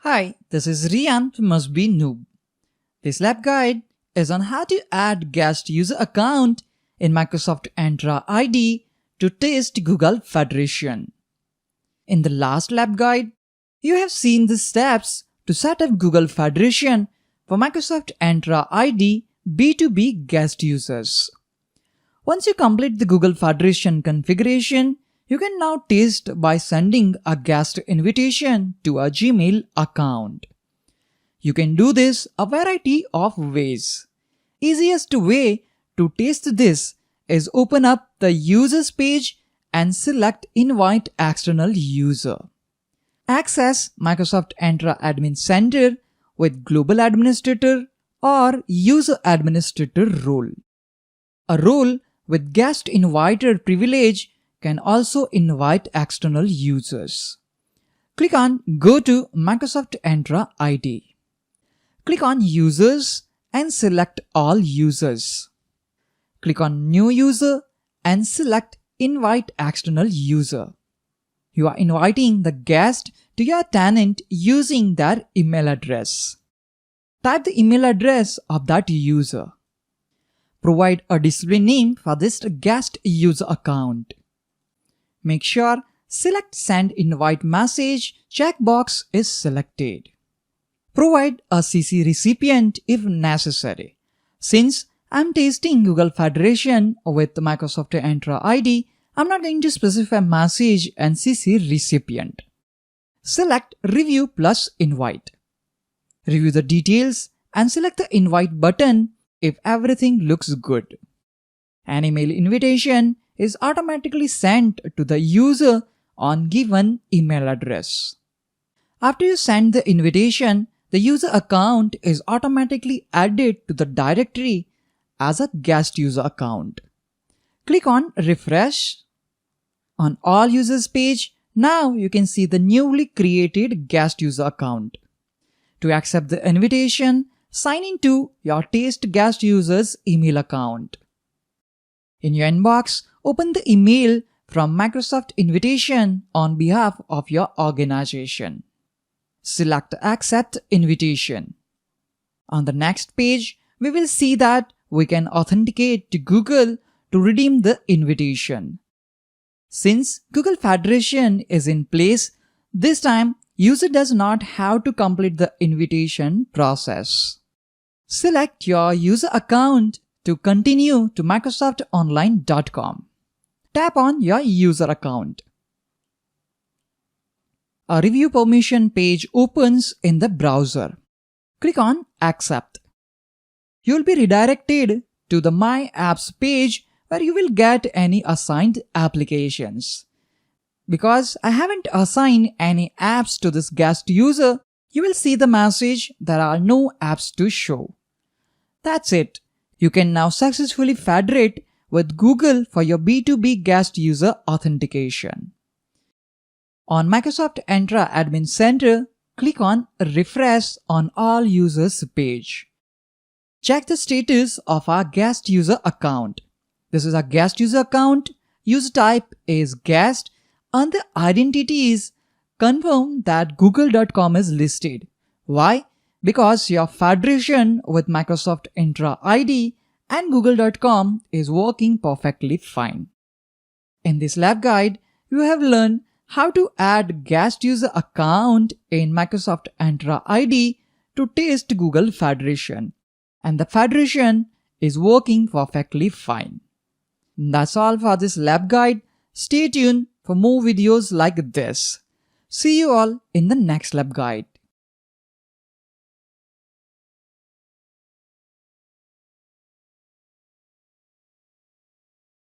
Hi, this is Rian from Must Be Noob. This lab guide is on how to add guest user account in Microsoft Entra ID to test Google Federation. In the last lab guide, you have seen the steps to set up Google Federation for Microsoft Entra ID B2B guest users. Once you complete the Google Federation configuration, you can now test by sending a guest invitation to a Gmail account. You can do this a variety of ways. Easiest way to test this is open up the users page and select invite external user. Access Microsoft Entra Admin Center with Global Administrator or User Administrator role. A role with guest inviter privilege can also invite external users. Click on Go to Microsoft Entra ID. Click on Users and select All Users. Click on New User and select Invite External User. You are inviting the guest to your tenant using their email address. Type the email address of that user. Provide a display name for this guest user account. Make sure Select Send Invite Message checkbox is selected. Provide a CC recipient if necessary. Since I'm testing Google Federation with Microsoft Entra ID, I'm not going to specify message and CC recipient. Select Review plus Invite. Review the details and select the Invite button if everything looks good. An email invitation is automatically sent to the user on given email address. After you send the invitation, the user account is automatically added to the directory as a guest user account. Click on Refresh. On All Users page, now you can see the newly created guest user account. To accept the invitation, sign into your test guest user's email account. In your inbox, open the email from Microsoft Invitation on behalf of your organization. Select Accept Invitation. On the next page, we will see that we can authenticate to Google to redeem the invitation. Since Google Federation is in place, this time user does not have to complete the invitation process. Select your user account to continue to microsoftonline.com. Tap on your user account. A review permission page opens in the browser. Click on Accept. You will be redirected to the My Apps page where you will get any assigned applications. Because I haven't assigned any apps to this guest user, you will see the message there are no apps to show. That's it. You can now successfully federate with Google for your B2B guest user authentication. On Microsoft Entra Admin Center, click on Refresh on All Users page. Check the status of our guest user account. This is our guest user account. User type is guest and the identities confirm that google.com is listed. Why? Because your federation with Microsoft Entra ID and google.com is working perfectly fine. In this lab guide, you have learned how to add guest user account in Microsoft Entra ID to test Google Federation. And the Federation is working perfectly fine. That's all for this lab guide. Stay tuned for more videos like this. See you all in the next lab guide.